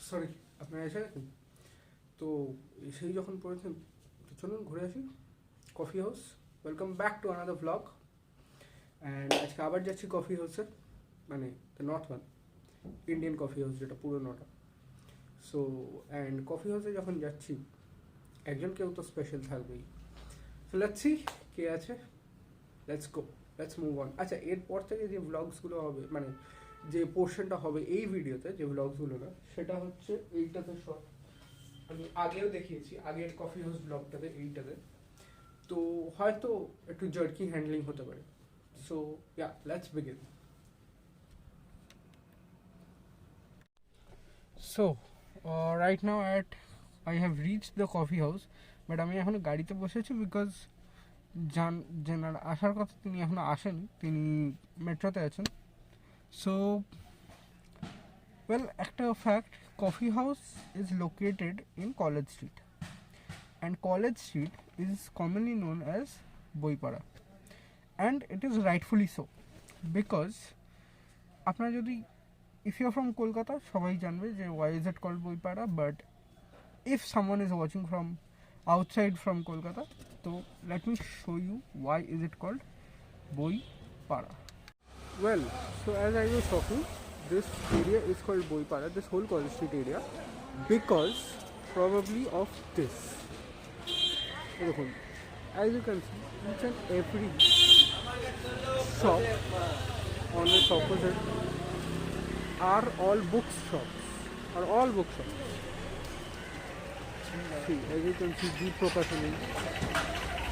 Sorry, আপনারা এসে গেছেন? তো এসেই যখন পড়েছেন তো চলুন ঘুরে আসি coffee house. Welcome back to another blog. And আজকে আবার যাচ্ছি কফি হাউসে, মানে the north one, Indian coffee house, যেটা পুরোনোটা। সো অ্যান্ড কফি হাউসে যখন যাচ্ছি একজন কেউ তো স্পেশাল থাকবেই। সো লেটস সি কে আছে। Let's go, let's move on. আচ্ছা, এরপর থেকে যে ভ্লগসগুলো হবে, মানে যে পোর্শনটা হবে এই ভিডিওতে, যে ভ্লগসগুলো না, সেটা হচ্ছে এইটাতে শর্ট। আমি আগেও দেখিয়েছি, আগের কফি হাউস ব্লগটাতে, এইটাতে। তো হয়তো একটু জার্কি হ্যান্ডলিং হতে পারে। So yeah, let's begin. So right now I have reach the coffee house, but আমি এখনো গাড়িতে বসেছি বিকজ যেনার আসার কথা তিনি এখনো আসেনি, তিনি মেট্রোতে আছেন। সো ওয়েল, একটা fact, coffee house is located in college street, and College Street is commonly known as Boipara, and it is rightfully so because আপনারা যদি, if you are from Kolkata, সবাই জানবে যে why is it called Boipara, but if someone is watching from outside from Kolkata, so let me show you why is it called Boipara. Well, so as I was talking, this area is called Boipara, this whole College Street area, because probably of this. দেখুন, as you can see, each and every shop on its opposite are all bookshops. See, as you can see, Deep Prokashani,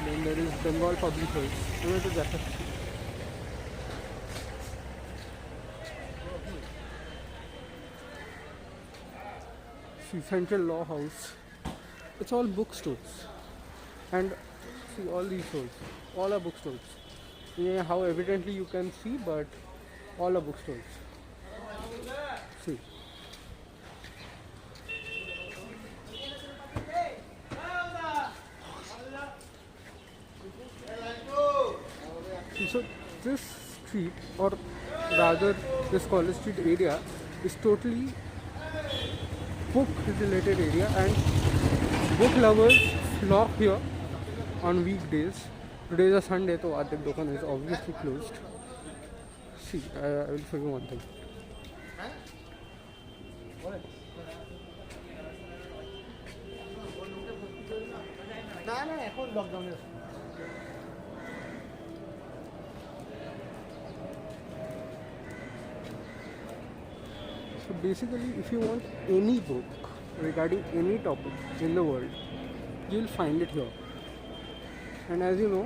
then there is Bengal Publishers. আমি তো দেখাচ্ছি। See, Central Law House. It's all bookstores. And see, all these stores, all are bookstores. Yeah, how evidently you can see, but all are bookstores. See, so this street, or rather this College Street area, is totally book related area, and book lovers flock here on weekdays. Today is a Sunday, so Adhik Dokan is obviously closed. See, I will show you one thing. না না এখন লকডাউনে So basically, if you want any book regarding any topic in the world, you will find it here. And as you know,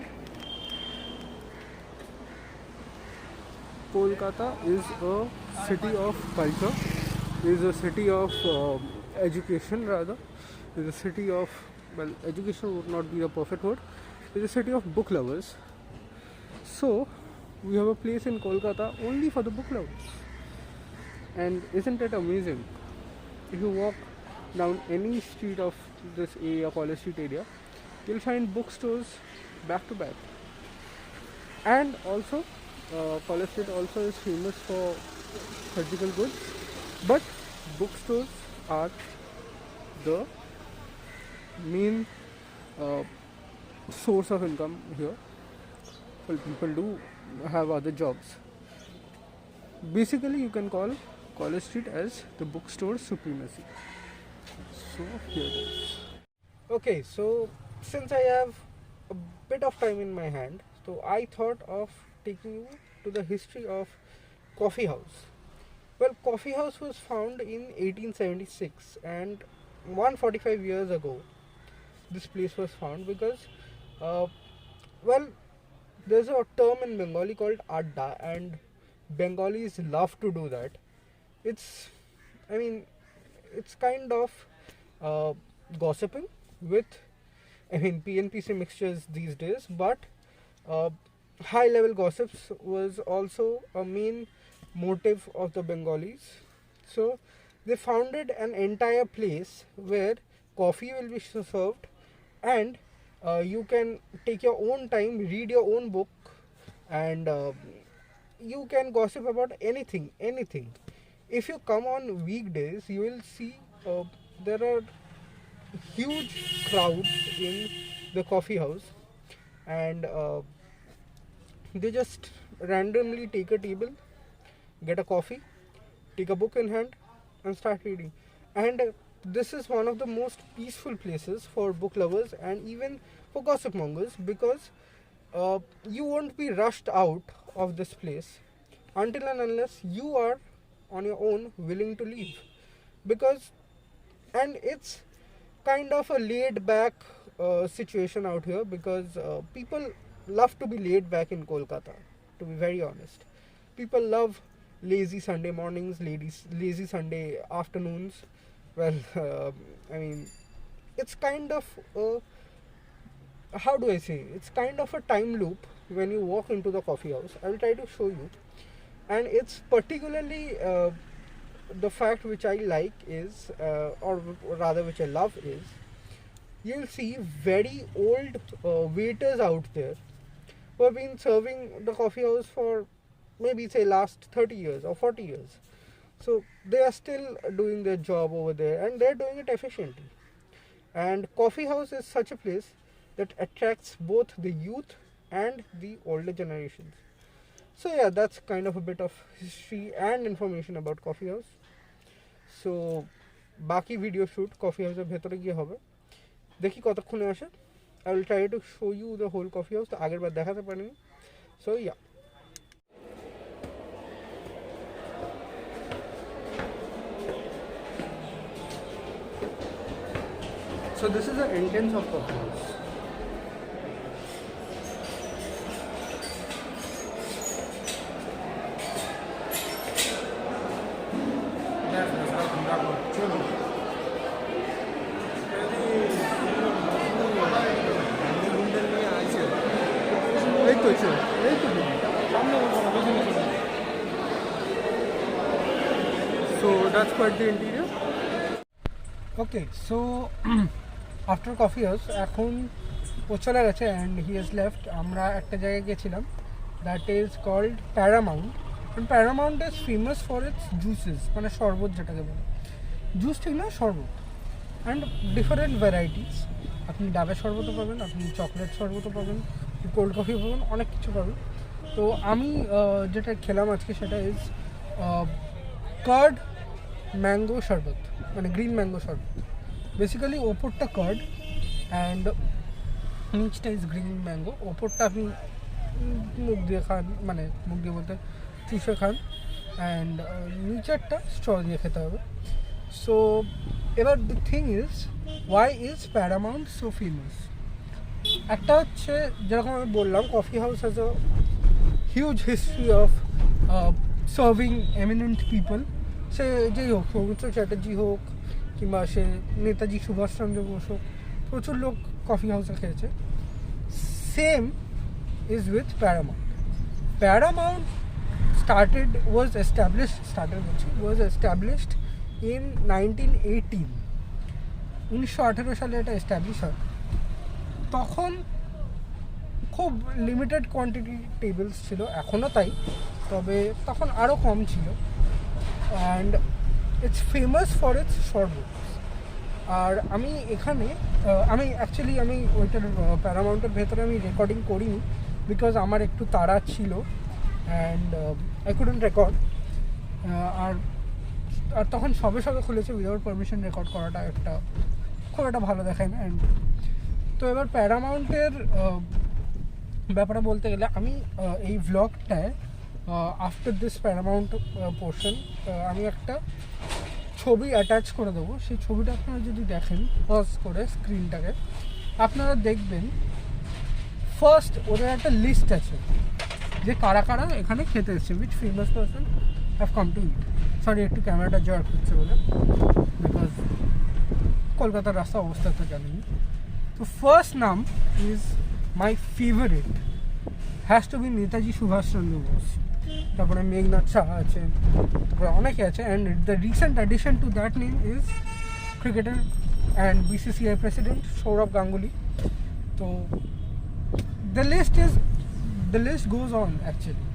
Kolkata is a city of culture, is a city of education rather, is a city of, well, education would not be the perfect word, is a city of book lovers. So we have a place in Kolkata only for the book lovers. And isn't it amazing? If you walk down any street of this area, College Street area, you'll find bookstores back to back. And also, College Street also is famous for surgical goods, but bookstores are the main uh, source of income here. Well, people do have other jobs. Basically, you can call College Street as the bookstore supremacy. So here it is. Okay, so since I have a bit of time in my hand, so I thought of taking you to the history of coffee house. Well, coffee house was found in 1876, and 145 years ago this place was found because uh, well, there's a term in Bengali called adda, and Bengalis love to do that. It's, I mean, it's kind of uh, gossiping with, I mean, PNPC mixtures these days, but uh, high level gossips was also a main motive of the Bengalis. So they founded an entire place where coffee will be served, and you can take your own time, read your own book, and you can gossip about anything. If you come on weekdays, you will see there are huge crowds in the coffee house, and they just randomly take a table, get a coffee, take a book in hand, and start reading. And this is one of the most peaceful places for book lovers and even for gossip mongers, because you won't be rushed out of this place until and unless you are on your own willing to leave. Because, and it's kind of a laid back situation out here, because people love to be laid back in Kolkata, to be very honest. People love lazy Sunday mornings, lazy Sunday afternoons. Well, I mean, it's kind of how do I say? It's kind of a time loop when you walk into the coffee house. I will try to show you, and it's particularly the fact which I like is, or rather, which I love is, you'll see very old waiters out there who have been serving the coffee house for maybe say last 30 years or 40 years. So they are still doing their job over there, and they're doing it efficiently. And coffee house is such a place that attracts both the youth and the older generations. So yeah, that's kind of a bit of history and information about coffee house. So বাকি video shoot coffee হাউসের ভেতরে গিয়ে হবে, দেখি কতক্ষণে আসে। I will try to show you the whole coffee house, তো আগের বার দেখাতে পারিনি। So yeah. So this is the entrance of coffee house. So that's quite the interior. Okay, so after coffee house এখন ও চলে গেছে and he has left. আমরা একটা জায়গায় গেছিলাম, that is called Paramount, and Paramount is famous for its juices, মানে শরবত যেটাকে বলে, জুস ঠিক না শরবত, and different varieties. আপনি ডাবের শরবতও পাবেন, আপনি চকলেট শরবতও পাবেন, কোল্ড কফি পাবেন, অনেক কিছু পাবেন। তো আমি যেটা খেলাম আজকে সেটা ইজ কার্ড ম্যাঙ্গো শরবত, মানে গ্রিন ম্যাঙ্গো শরবত। বেসিক্যালি ওপরটা কার্ড অ্যান্ড নিচটা ইজ গ্রিন ম্যাঙ্গো। ওপরটা আপনি মুখ দিয়ে খান, মানে মুখ দিয়ে বলতে চুষে খান, অ্যান্ড নিচেরটা স্ট্র দিয়ে খেতে হবে। সো এবার the thing is, why is Paramount so famous? একটা হচ্ছে যেরকম আমি বললাম, coffee house has a huge history of serving eminent people. সে যেই হোক, সৌমিত্র চ্যাটার্জি হোক কিংবা সে নেতাজি সুভাষচন্দ্র বোস হোক, প্রচুর লোক কফি হাউসে খেয়েছে। Same is with Paramount. Paramount was established in 1918। 1918 সালে এটা এস্টাবলিশ হয়। তখন খুব লিমিটেড কোয়ান্টিটি টেবিলস ছিল, এখনও তাই, তবে তখন আরও কম ছিল। And it's famous for its শরবত। আর আমি এখানে আমি ওইটার প্যারামাউন্টের ভেতরে আমি রেকর্ডিং করিনি, বিকজ আমার একটু তাড়া ছিল অ্যান্ড আই কুডন্ট রেকর্ড। আর তখন সবে খুলেছে, উইদাউট পারমিশন রেকর্ড করাটা খুব একটা ভালো দেখায় না। অ্যান্ড তো এবার প্যারামাউন্টের ব্যাপারে বলতে গেলে, আমি এই ভ্লগটায় আফটার দিস প্যারামাউন্ট পোর্শন আমি একটা ছবি অ্যাটাচ করে দেবো। সেই ছবিটা আপনারা যদি দেখেন পজ করে স্ক্রিনটাকে, আপনারা দেখবেন ফার্স্ট ওদের একটা লিস্ট আছে যে কারা কারা এখানে খেতে এসছে, which famous person have come to eat. Sorry, একটু ক্যামেরাটা জয়ার করছে বলে, বিকজ কলকাতার রাস্তা অবস্থা তো জানি। তো ফার্স্ট নাম is my favourite, has to be Netaji Subhas Chandra Bose. তারপরে মেঘনাথ সাহা আছে, তারপরে অনেকে আছে। And the recent addition to that name is cricketer and BCCI president Sourav Ganguly. তো the list goes on actually.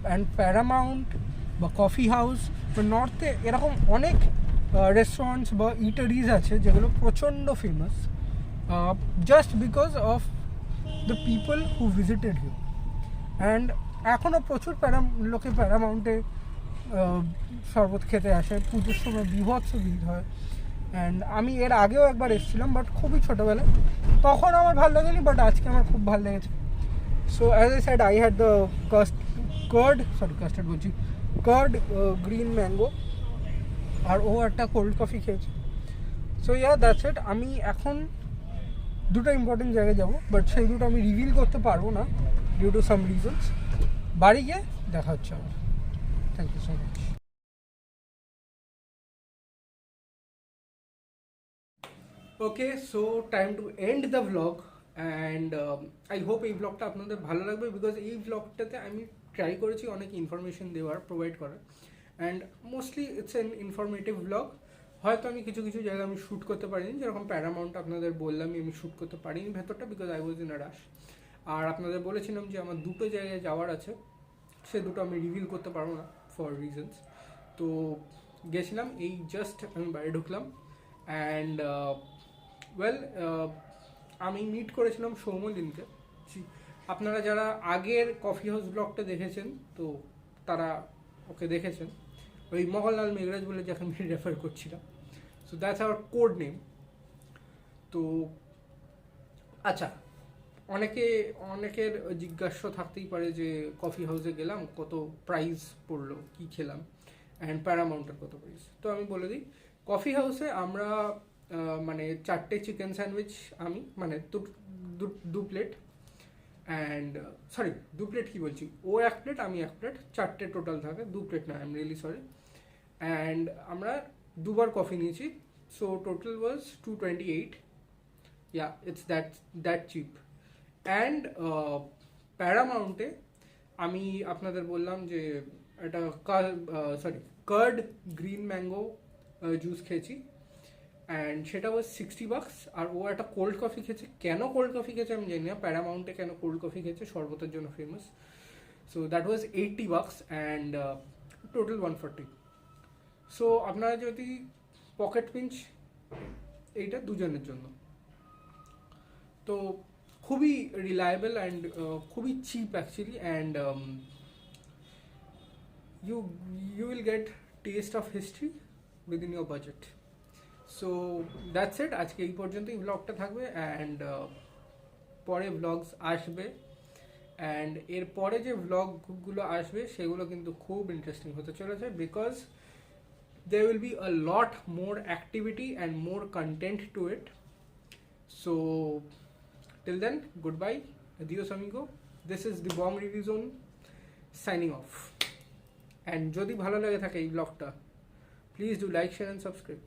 And Paramount বা কফি হাউস বা নর্থে এরকম অনেক রেস্টুরেন্টস বা ইটারিজ আছে যেগুলো প্রচণ্ড famous just because of the people who visited here. And এখনও প্রচুর লোকে প্যারামাউন্টে শরবত খেতে আসে, পুজোর সময় বীভৎস ভিড় হয়। অ্যান্ড আমি এর আগেও একবার এসেছিলাম, বাট খুবই ছোটোবেলায়, তখন আমার ভালো লাগেনি, বাট আজকে আমার খুব ভালো লেগেছে। So as I said, I had the card green mango, আর ও একটা কোল্ড কফি খেয়েছে। So yeah, that's it. আমি এখন দুটো ইম্পর্টেন্ট জায়গায় যাবো, বাট সেই দুটো আমি রিভিল করতে পারবো না ডিউ টু সাম রিজনস। বাড়ি গিয়ে দেখা হচ্ছে আমার। Thank you so much. Okay, so time to end the vlog. And I hope এই ভ্লগটা আপনাদের ভালো লাগবে, বিকজ এই ভ্লগটাতে আমি ট্রাই করেছি অনেক ইনফরমেশন প্রোভাইড করার। And mostly it's an informative vlog. হয়তো আমি কিছু কিছু জায়গায় আমি শ্যুট করতে পারিনি, যেরকম প্যারামাউন্ট আপনাদের বললামই আমি শ্যুট করতে পারিনি ভেতরটা, because I was in a rush. আর আপনাদের বলেছিলাম যে আমার দুটো জায়গায় যাওয়ার আছে, সে দুটো আমি রিভিল করতে পারবো না ফর রিজনস। তো গেছিলাম, এই জাস্ট আমি বাইরে ঢুকলাম। অ্যান্ড ওয়েল, আমি মিট করেছিলাম সৌমলিনকে। আপনারা যারা আগের কফি হাউস ব্লগটা দেখেছেন, তো তারা ওকে দেখেছেন, ওই মোহনলাল মেঘরাজ বলে যাকে আমি রেফার করছিলাম। So that's our code name. তো আচ্ছা, অনেকের জিজ্ঞাসা থাকতেই পারে যে কফি হাউসে গেলাম, কত প্রাইস পড়লো, কি খেলাম, অ্যান্ড প্যারামাউন্টের কত প্রাইস। তো আমি বলে দিই, কফি হাউসে আমরা মানে 4টে চিকেন স্যান্ডউইচ, আমি মানে দু প্লেট, অ্যান্ড সরি 2 প্লেট কী বলছি, ও 1 প্লেট আমি 1 প্লেট, 4টে টোটাল থাকে, 2 প্লেট না, I am really sorry. And আমরা দুবার কফি নিয়েছি, so total was 228। Yeah, it's that cheap. And প্যারামাউন্টে আমি আপনাদের বললাম যে একটা কার্ড গ্রিন ম্যাঙ্গো জুস খেয়েছি, অ্যান্ড সেটা ওয়াজ $60। আর ও একটা কোল্ড কফি খেয়েছে। কেন কোল্ড কফি খেয়েছে আমি জানি না, প্যারামাউন্টে কেন কোল্ড কফি খেয়েছে, শরবতের জন্য famous. So that was $80, and total 140। So আপনারা যদি পকেট পিঞ্চ, এইটা দুজনের জন্য, তো খুবই রিলায়েবল অ্যান্ড খুবই cheap actually. And you will get taste of history within your budget. So that's it. আজকে এই পর্যন্তই ব্লগটা থাকবে, অ্যান্ড পরে ব্লগস আসবে, অ্যান্ড এর পরে যে ব্লগগুলো আসবে সেগুলো কিন্তু খুব ইন্টারেস্টিং হতে চলেছে, because there will be a lot more activity and more content to it. So till then, goodbye, adios amigo. This is the Bong Review Zone signing off. And যদি ভালো লাগে থাকে এই ব্লগটা, please do like, share and subscribe.